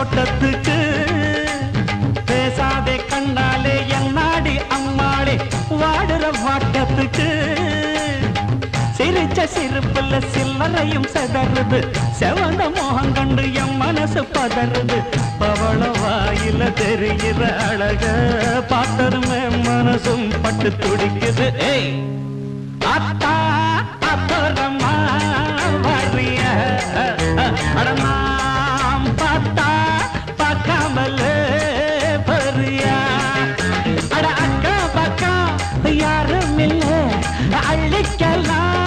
தோட்டத்துக்கு பேசாதே கண்ணாலே என்னாடி அம்மாளே வாடுற வாட்டத்துக்கு சிரிச்ச சிரிப்புல சில்லறையும் செதறுது செவந்த மோகம் கண்டு என் மனசு பதறுது பவள வாயில தெரிகிற அழக பார்த்ததுமே மனசும் பட்டு துடிக்குது ஏய் அத்தா அப்புறமா வரிய அடமாம் பார்த்தா பார்க்காமல பரியா அட அக்கா பக்கா யாரும் இல்லை அள்ளிக்கலாம்